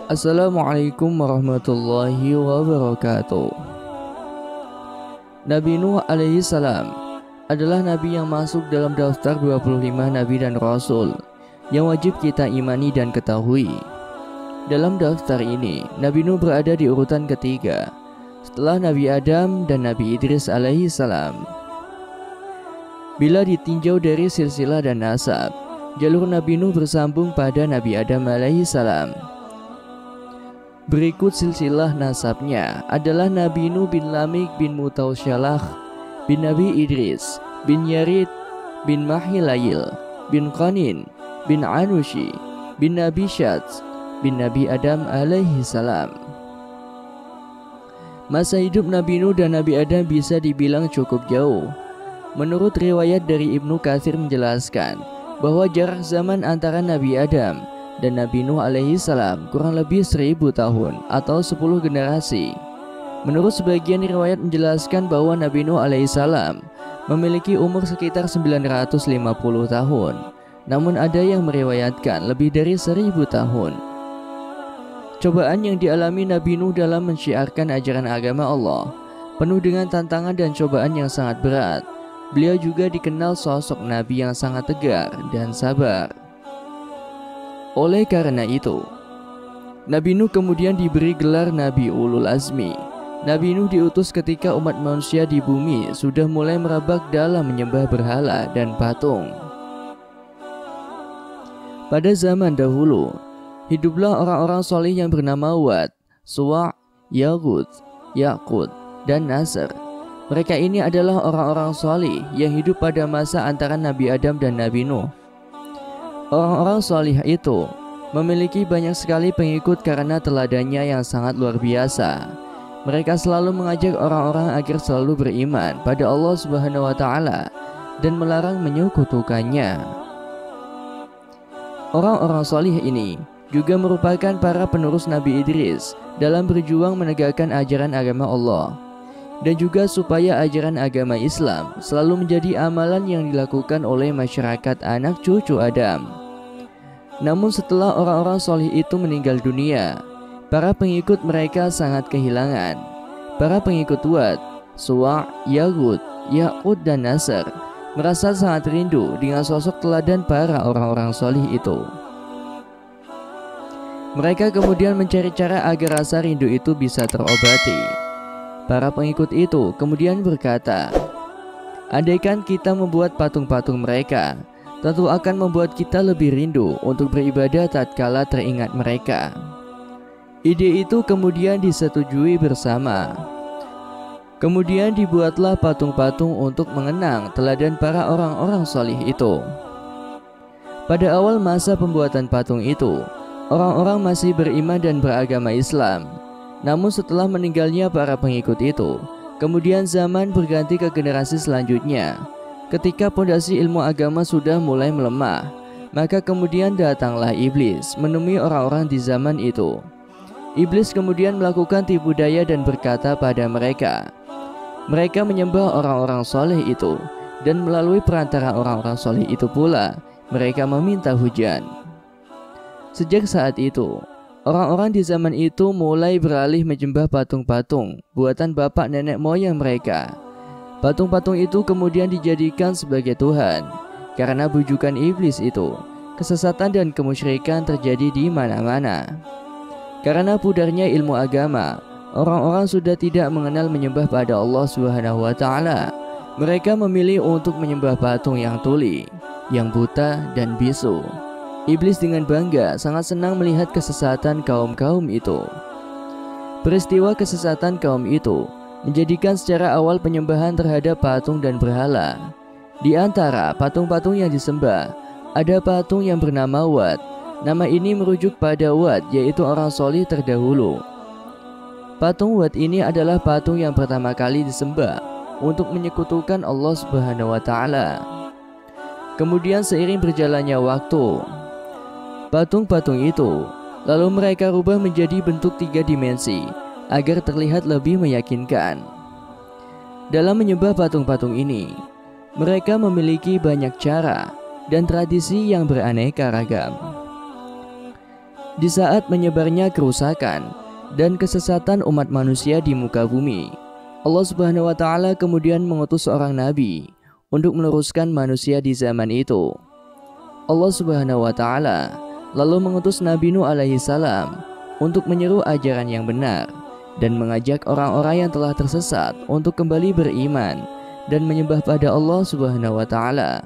Assalamualaikum warahmatullahi wabarakatuh. Nabi Nuh alaihi salam adalah nabi yang masuk dalam daftar 25 nabi dan rasul yang wajib kita imani dan ketahui. Dalam daftar ini, Nabi Nuh berada di urutan ketiga setelah Nabi Adam dan Nabi Idris alaihi salam. Bila ditinjau dari silsilah dan nasab, jalur Nabi Nuh bersambung pada Nabi Adam alaihi salam. Berikut silsilah nasabnya adalah Nabi Nuh bin Lamik bin Mutausyalah bin Nabi Idris bin Yarid bin Mahilayil bin Qanin bin Anushi bin Nabi Syadz bin Nabi Adam alaihi salam. Masa hidup Nabi Nuh dan Nabi Adam bisa dibilang cukup jauh. Menurut riwayat dari Ibnu Katsir menjelaskan bahwa jarak zaman antara Nabi Adam dan Nabi Nuh alaihi salam kurang lebih 1000 tahun atau 10 generasi. Menurut sebagian riwayat menjelaskan bahwa Nabi Nuh alaihi salam memiliki umur sekitar 950 tahun. Namun ada yang meriwayatkan lebih dari 1000 tahun. Cobaan yang dialami Nabi Nuh dalam mensyiarkan ajaran agama Allah penuh dengan tantangan dan cobaan yang sangat berat. Beliau juga dikenal sosok Nabi yang sangat tegar dan sabar. Oleh karena itu, Nabi Nuh kemudian diberi gelar Nabi Ulul Azmi. Nabi Nuh diutus ketika umat manusia di bumi sudah mulai merabak dalam menyembah berhala dan patung. Pada zaman dahulu, hiduplah orang-orang soleh yang bernama Wad, Suwa', Yaghut, Ya'qut, dan Nasr. Mereka ini adalah orang-orang soleh yang hidup pada masa antara Nabi Adam dan Nabi Nuh. Orang-orang solih itu memiliki banyak sekali pengikut karena teladannya yang sangat luar biasa. Mereka selalu mengajak orang-orang agar selalu beriman pada Allah Subhanahu wa Ta'ala dan melarang menyekutukannya. Orang-orang solih ini juga merupakan para penerus Nabi Idris dalam berjuang menegakkan ajaran agama Allah, dan juga supaya ajaran agama Islam selalu menjadi amalan yang dilakukan oleh masyarakat anak cucu Adam. Namun setelah orang-orang solih itu meninggal dunia, para pengikut mereka sangat kehilangan. Para pengikut Wad, Suwa', Yaghut, Ya'qut, dan Nasr merasa sangat rindu dengan sosok teladan para orang-orang solih itu. Mereka kemudian mencari cara agar rasa rindu itu bisa terobati. Para pengikut itu kemudian berkata, andaikan kita membuat patung-patung mereka, tentu akan membuat kita lebih rindu untuk beribadah tatkala teringat mereka. Ide itu kemudian disetujui bersama. Kemudian dibuatlah patung-patung untuk mengenang teladan para orang-orang solih itu. Pada awal masa pembuatan patung itu, orang-orang masih beriman dan beragama Islam. Namun setelah meninggalnya para pengikut itu, kemudian zaman berganti ke generasi selanjutnya. Ketika pondasi ilmu agama sudah mulai melemah, maka kemudian datanglah iblis menemui orang-orang di zaman itu. Iblis kemudian melakukan tipu daya dan berkata pada mereka, mereka menyembah orang-orang soleh itu, dan melalui perantara orang-orang soleh itu pula mereka meminta hujan. Sejak saat itu, orang-orang di zaman itu mulai beralih menyembah patung-patung buatan bapak nenek moyang mereka. Patung-patung itu kemudian dijadikan sebagai Tuhan. Karena bujukan iblis itu, kesesatan dan kemusyrikan terjadi di mana-mana. Karena pudarnya ilmu agama, orang-orang sudah tidak mengenal menyembah pada Allah Subhanahu wa Ta'ala. Mereka memilih untuk menyembah patung yang tuli, yang buta dan bisu. Iblis dengan bangga sangat senang melihat kesesatan kaum-kaum itu. Peristiwa kesesatan kaum itu menjadikan secara awal penyembahan terhadap patung dan berhala. Di antara patung-patung yang disembah, ada patung yang bernama Wad. Nama ini merujuk pada Wad, yaitu orang solih terdahulu. Patung Wad ini adalah patung yang pertama kali disembah untuk menyekutukan Allah Subhanahu wa Ta'ala. Kemudian seiring berjalannya waktu, patung-patung itu lalu mereka rubah menjadi bentuk 3 dimensi agar terlihat lebih meyakinkan. Dalam menyembah patung-patung ini, mereka memiliki banyak cara dan tradisi yang beraneka ragam. di saat menyebarnya kerusakan dan kesesatan umat manusia di muka bumi. Allah Subhanahu wa Ta'ala kemudian mengutus seorang nabi untuk meluruskan manusia di zaman itu. Allah Subhanahu wa Ta'ala lalu mengutus Nabi Nuh alaihi salam untuk menyeru ajaran yang benar dan mengajak orang-orang yang telah tersesat untuk kembali beriman dan menyembah pada Allah Subhanahu wa Ta'ala.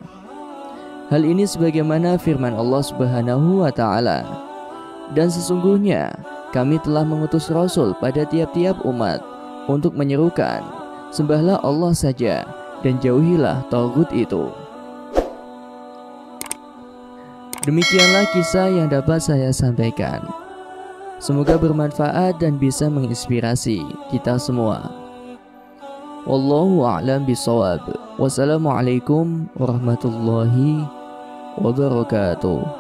Hal ini sebagaimana firman Allah Subhanahu wa Ta'ala, "Dan sesungguhnya kami telah mengutus Rasul pada tiap-tiap umat untuk menyerukan, sembahlah Allah saja dan jauhilah tagut itu." Demikianlah kisah yang dapat saya sampaikan. Semoga bermanfaat dan bisa menginspirasi kita semua. Wallahu a'lam bishawab. Wassalamualaikum warahmatullahi wabarakatuh.